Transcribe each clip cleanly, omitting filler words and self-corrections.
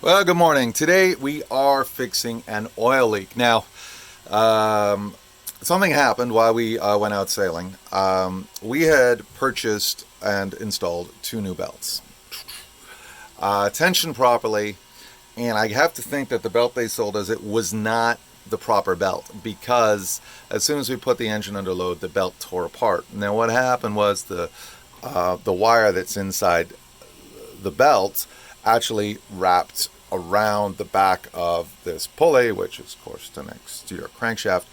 Well, good morning. Today we are fixing an oil leak. Now, um, something happened while we went out sailing. We had purchased and installed two new belts. Tensioned properly, and I have to think that the belt they sold us, it was not the proper belt because as soon as we put the engine under load, the belt tore apart. Now, what happened was the wire that's inside the belt actually wrapped around the back of this pulley, which is, of course, connects to your crankshaft.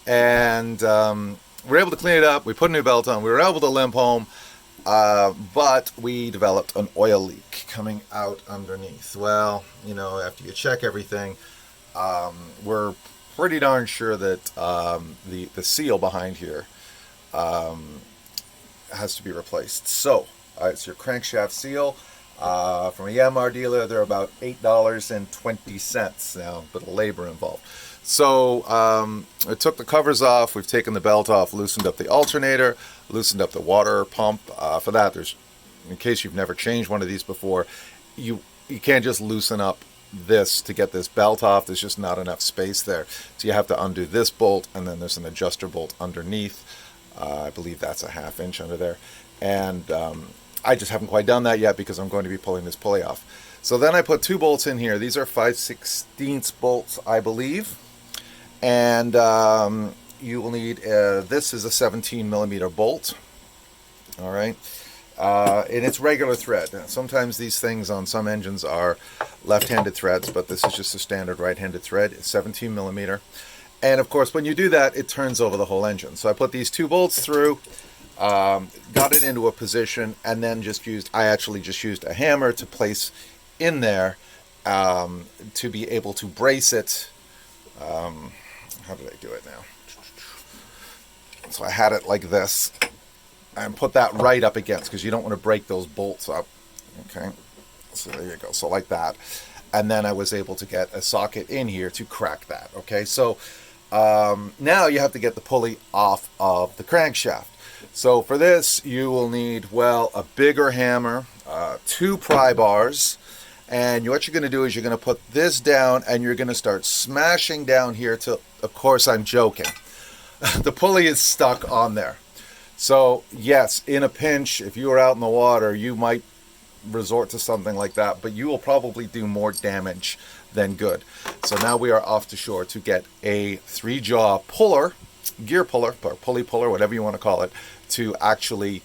And we were able to clean it up. We put a new belt on. We were able to limp home, but we developed an oil leak coming out underneath. Well, after you check everything, we're pretty darn sure that the seal behind here has to be replaced. So it's your crankshaft seal. From a Yanmar dealer, they're about $8.20 now, a bit of labor involved. So I took the covers off, we've taken the belt off, loosened up the alternator, loosened up the water pump. For that, in case you've never changed one of these before, you can't just loosen up this to get this belt off. There's just not enough space there. So you have to undo this bolt, and then there's an adjuster bolt underneath. I believe that's a 1/2 inch under there. And I just haven't quite done that yet because I'm going to be pulling this pulley off. So then I put two bolts in here. These are 5/16 bolts, I believe. And you will need, this is a 17 millimeter bolt. All right. And it's regular thread. Sometimes these things on some engines are left-handed threads, but this is just a standard right-handed thread. It's 17 millimeter. And of course, when you do that, it turns over the whole engine. So I put these two bolts through. Got it into a position, and then I actually just used a hammer to place in there to be able to brace it. How did I do it now? So I had it like this and put that right up against, because you don't want to break those bolts up. Okay, so there you go. So like that. And then I was able to get a socket in here to crack that. Okay, so now you have to get the pulley off of the crankshaft. So for this, you will need, well, a bigger hammer, 2 pry bars, and what you're going to do is you're going to put this down, and you're going to start smashing down here till, of course, I'm joking. The pulley is stuck on there. So yes, in a pinch, if you were out in the water, you might resort to something like that, but you will probably do more damage than good. So now we are off to shore to get a 3-jaw puller, gear puller, or pulley puller, whatever you want to call it, to actually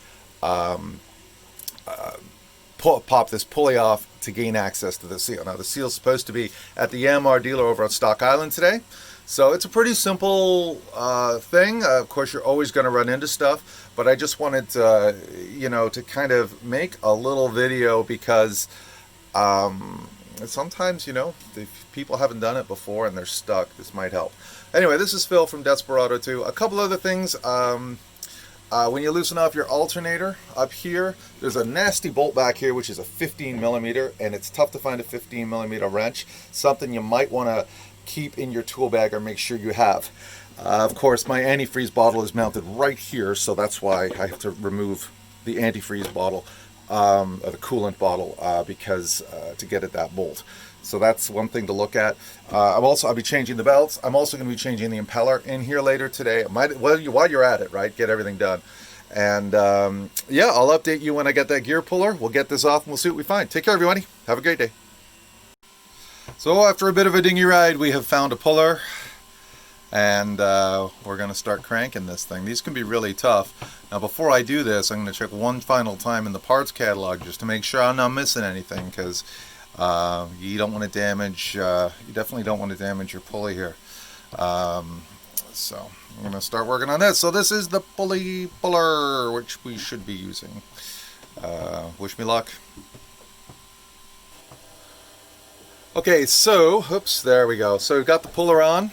pop this pulley off to gain access to the seal. Now the seal is supposed to be at the Yanmar dealer over on Stock Island today. So it's a pretty simple thing. Of course, you're always going to run into stuff, but I just wanted to, to kind of make a little video because sometimes, if people haven't done it before and they're stuck, this might help. Anyway, this is Phil from Desperado 2. A couple other things. When you loosen off your alternator up here, there's a nasty bolt back here, which is a 15 millimeter, and it's tough to find a 15 millimeter wrench. Something you might want to keep in your tool bag or make sure you have. Of course, my antifreeze bottle is mounted right here, so that's why I have to remove the antifreeze bottle, or the coolant bottle, because to get at that bolt. So that's one thing to look at. I'll be changing the belts. I'm also going to be changing the impeller in here later today. While you're at it, right? Get everything done. And yeah, I'll update you when I get that gear puller. We'll get this off and we'll see what we find. Take care, everybody. Have a great day. So after a bit of a dinghy ride, we have found a puller. And we're going to start cranking this thing. These can be really tough. Now before I do this, I'm going to check one final time in the parts catalog just to make sure I'm not missing anything, because you don't want to damage, you definitely don't want to damage your pulley here. So I'm going to start working on this. So this is the pulley puller, which we should be using. Wish me luck. Okay, so, oops, there we go. So we've got the puller on.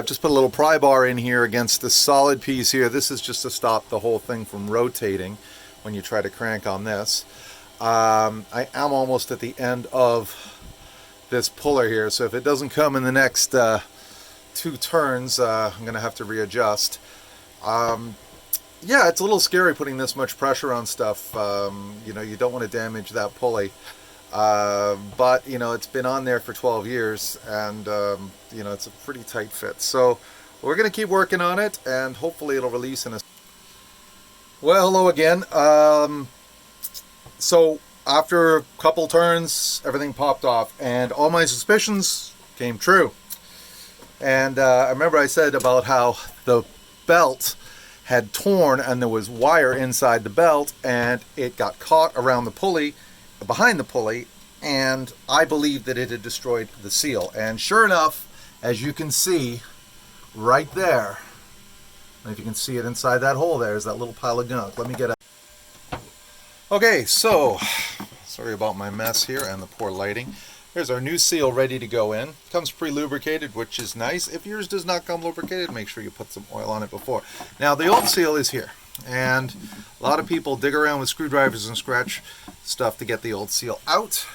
Just put a little pry bar in here against this solid piece here. This is just to stop the whole thing from rotating when you try to crank on this. I am almost at the end of this puller here, so if it doesn't come in the next 2 turns, I'm going to have to readjust. Yeah, it's a little scary putting this much pressure on stuff. You know, you don't want to damage that pulley. But you know, it's been on there for 12 years, and you know, it's a pretty tight fit. So we're going to keep working on it, and hopefully it'll release in a... Well, hello again. So after a couple turns, everything popped off, and all my suspicions came true. And I remember I said about how the belt had torn and there was wire inside the belt, and it got caught around the pulley, behind the pulley, and I believed that it had destroyed the seal. And sure enough, as you can see right there, if you can see it inside that hole, there's that little pile of gunk. Let me get it. Okay, so sorry about my mess here and the poor lighting. Here's our new seal ready to go in. Comes pre-lubricated, which is nice. If yours does not come lubricated, make sure you put some oil on it before. Now, the old seal is here, and a lot of people dig around with screwdrivers and scratch stuff to get the old seal out.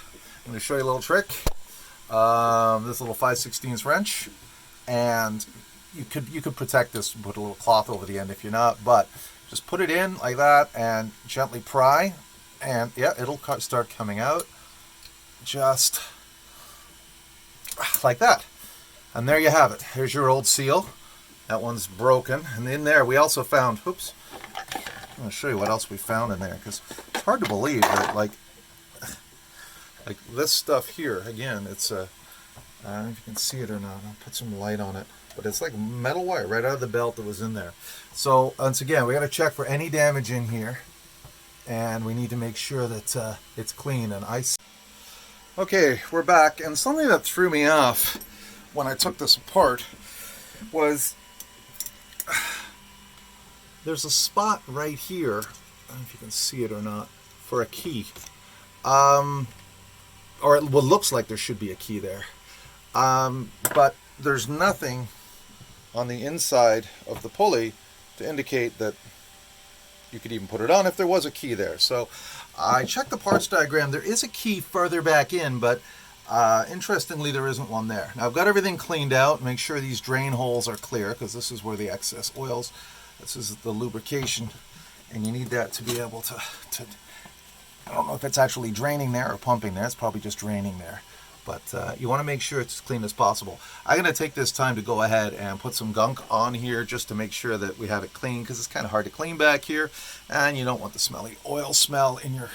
I'm going to show you a little trick. This little 5/16 wrench, and you could protect this and put a little cloth over the end if you're not, but just put it in like that and gently pry, and yeah, it'll start coming out just like that. And there you have it. Here's your old seal. That one's broken. And in there we also found, oops, I'm going to show you what else we found in there, because it's hard to believe that like this stuff here, again, it's a, I don't know if you can see it or not. I'll put some light on it. But it's like metal wire right out of the belt that was in there. So once again, we got to check for any damage in here, and we need to make sure that it's clean. And okay, we're back, and something that threw me off when I took this apart was there's a spot right here, I don't know if you can see it or not, for a key. Or it looks like there should be a key there. But there's nothing on the inside of the pulley to indicate that you could even put it on if there was a key there. So I checked the parts diagram. There is a key further back in, but interestingly, there isn't one there. Now I've got everything cleaned out. Make sure these drain holes are clear, because this is where the excess oils, this is the lubrication, and you need that to be able to I don't know if it's actually draining there or pumping there. It's probably just draining there. But you want to make sure it's as clean as possible. I'm going to take this time to go ahead and put some gunk on here just to make sure that we have it clean, because it's kind of hard to clean back here, and you don't want the smelly oil smell in your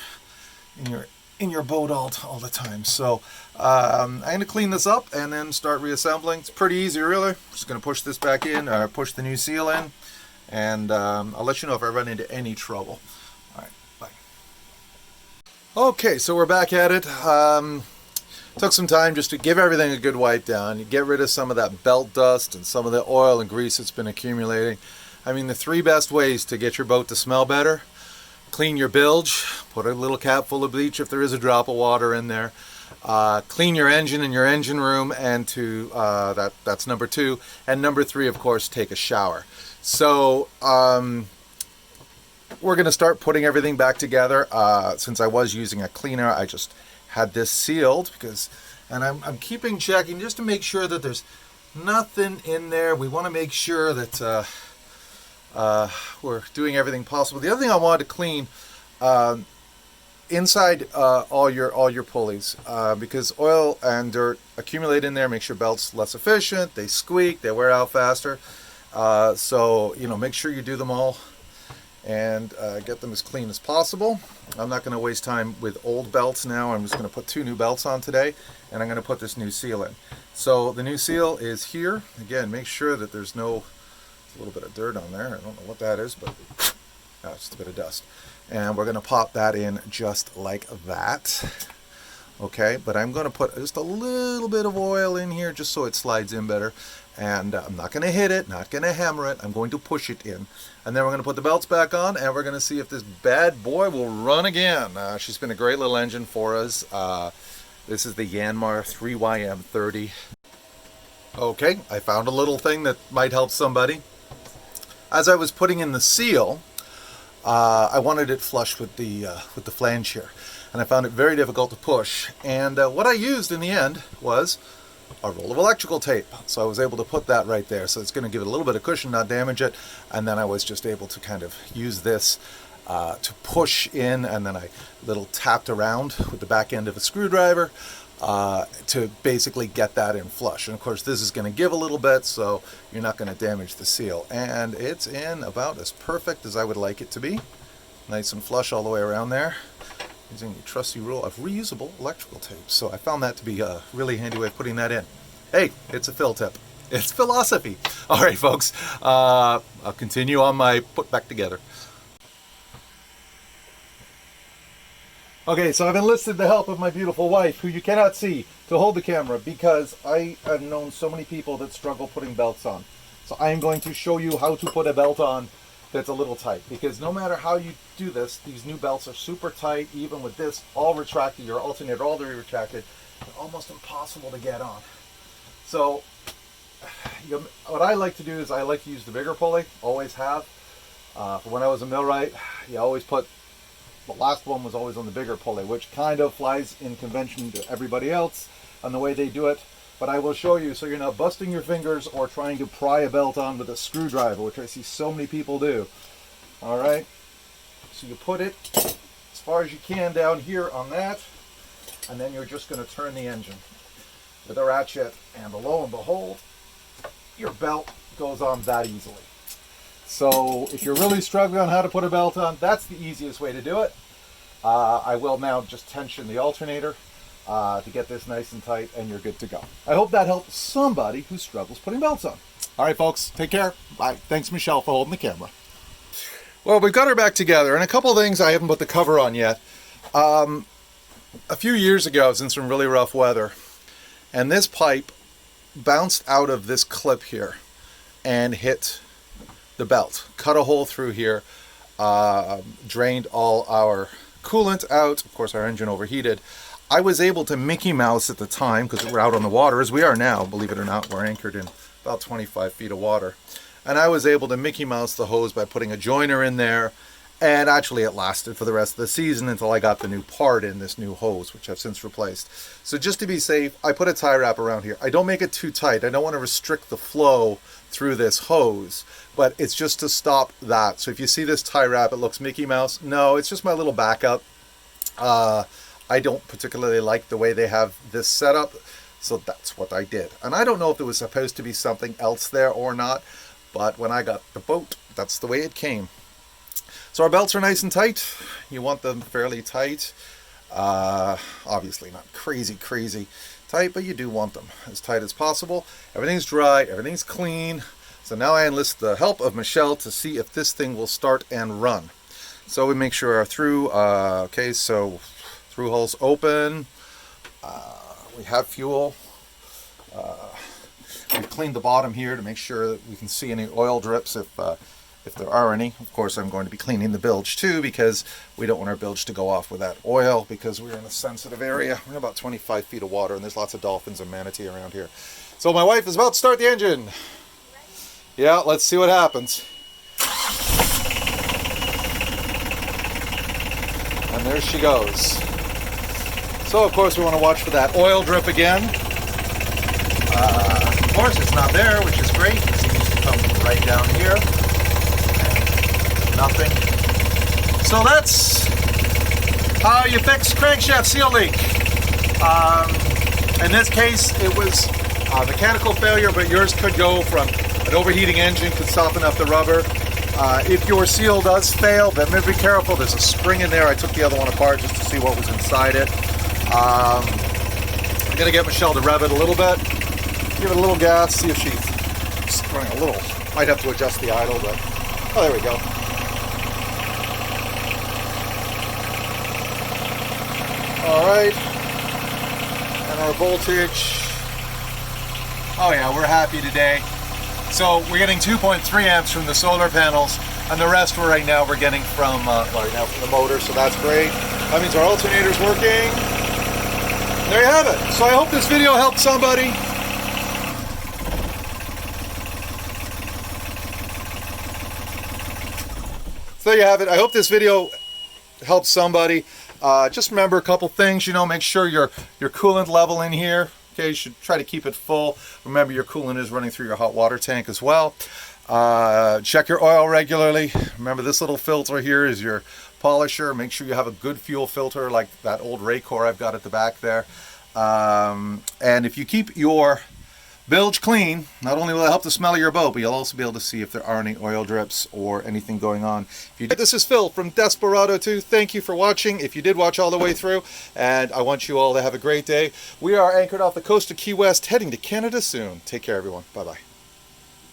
boat all the time. So I'm going to clean this up and then start reassembling. It's pretty easy, really. Just going to push this back in, or push the new seal in, and I'll let you know if I run into any trouble. All right, bye. Okay, so we're back at it. Took some time just to give everything a good wipe down. You get rid of some of that belt dust and some of the oil and grease that's been accumulating. I mean, the three best ways to get your boat to smell better: clean your bilge, put a little cap full of bleach if there is a drop of water in there, clean your engine in your engine room, and that's number 2. And number 3, of course, take a shower. So we're going to start putting everything back together. Since I was using a cleaner, I just had this sealed, and I'm keeping checking just to make sure that there's nothing in there. We want to make sure that we're doing everything possible. The other thing I wanted to clean, inside all your pulleys, because oil and dirt accumulate in there, makes your belts less efficient, they squeak, they wear out faster. So make sure you do them all and get them as clean as possible. I'm not going to waste time with old belts now. I'm just going to put 2 new belts on today, and I'm going to put this new seal in. So the new seal is here. Again, make sure that there's a little bit of dirt on there. I don't know what that is, but it's just a bit of dust. And we're going to pop that in just like that. Okay, but I'm going to put just a little bit of oil in here just so it slides in better. And I'm not going to hit it, not going to hammer it. I'm going to push it in. And then we're going to put the belts back on, and we're going to see if this bad boy will run again. She's been a great little engine for us. This is the Yanmar 3YM30. Okay, I found a little thing that might help somebody. As I was putting in the seal, I wanted it flush with the flange here, and I found it very difficult to push. And what I used in the end was a roll of electrical tape. So I was able to put that right there. So it's going to give it a little bit of cushion, not damage it. And then I was just able to kind of use this to push in, and then I little tapped around with the back end of a screwdriver to basically get that in flush. And of course this is going to give a little bit, so you're not going to damage the seal. And it's in about as perfect as I would like it to be. Nice and flush all the way around there, using the trusty roll of reusable electrical tape. So I found that to be a really handy way of putting that in. Hey, it's a Phil tip. It's philosophy. All right, folks, I'll continue on my put back together. Okay, so I've enlisted the help of my beautiful wife, who you cannot see, to hold the camera, because I have known so many people that struggle putting belts on. So I am going to show you how to put a belt on that's a little tight, because no matter how you do this, these new belts are super tight. Even with this all retracted, your alternator all the way retracted, they're almost impossible to get on. So what I like to do is I like to use the bigger pulley, always have. For when I was a millwright, you always put, the last one was always on the bigger pulley, which kind of flies in convention to everybody else on the way they do it. But I will show you so you're not busting your fingers or trying to pry a belt on with a screwdriver, which I see so many people do. All right, so you put it as far as you can down here on that, and then you're just going to turn the engine with a ratchet, and lo and behold, your belt goes on that easily. So if you're really struggling on how to put a belt on, that's the easiest way to do it. I will now just tension the alternator to get this nice and tight, and you're good to go. I hope that helps somebody who struggles putting belts on. All right, folks, take care. Bye. Thanks, Michelle, for holding the camera. Well, we've got her back together, and a couple of things I haven't put the cover on yet. A few years ago, I was in some really rough weather, and this pipe bounced out of this clip here and hit the belt, cut a hole through here, drained all our coolant out. Of course, our engine overheated. I was able to Mickey Mouse at the time, because we're out on the water, as we are now, believe it or not. We're anchored in about 25 feet of water. And I was able to Mickey Mouse the hose by putting a joiner in there. And actually it lasted for the rest of the season until I got the new part in, this new hose, which I've since replaced. So just to be safe, I put a tie wrap around here. I don't make it too tight. I don't want to restrict the flow through this hose, but it's just to stop that. So if you see this tie wrap, it looks Mickey Mouse. No, it's just my little backup. I don't particularly like the way they have this set up, so that's what I did. And I don't know if there was supposed to be something else there or not, but when I got the boat, that's the way it came. So our belts are nice and tight. You want them fairly tight. Obviously not crazy tight, but you do want them as tight as possible. Everything's dry, everything's clean. So now I enlist the help of Michelle to see if this thing will start and run. So we make sure our through, okay, so through hole's open. We have fuel. We've cleaned the bottom here to make sure that we can see any oil drips if there are any. Of course, I'm going to be cleaning the bilge too, because we don't want our bilge to go off with that oil, because we're in a sensitive area. We're in about 25 feet of water, and there's lots of dolphins and manatee around here. So my wife is about to start the engine. Yeah, let's see what happens. And there she goes. So of course we want to watch for that oil drip again. Of course it's not there, which is great. It seems to come right down here. Nothing. So that's how you fix crankshaft seal leak. In this case, it was a mechanical failure, but yours could go from an overheating engine, could soften up the rubber. If your seal does fail, then be careful. There's a spring in there. I took the other one apart just to see what was inside it. I'm going to get Michelle to rev it a little bit. Give it a little gas, see if she's running a little. Might have to adjust the idle, but oh, there we go. All right, and our voltage. Oh yeah, we're happy today. So we're getting 2.3 amps from the solar panels, and the rest right now we're getting from the motor, so that's great. That means our alternator's working. There you have it. So I hope this video helped somebody. So there you have it. I hope this video helps somebody. Just remember a couple things, make sure your coolant level in here Okay, you should try to keep it full. Remember, your coolant is running through your hot water tank as well. Check your oil regularly. Remember, this little filter here is your polisher. Make sure you have a good fuel filter like that old Raycor I've got at the back there. And if you keep your bilge clean, not only will it help the smell of your boat, but you'll also be able to see if there are any oil drips or anything going on. This is Phil from Desperado 2. Thank you for watching, if you did watch all the way through, and I want you all to have a great day. We are anchored off the coast of Key West, heading to Canada soon. Take care, everyone. Bye-bye.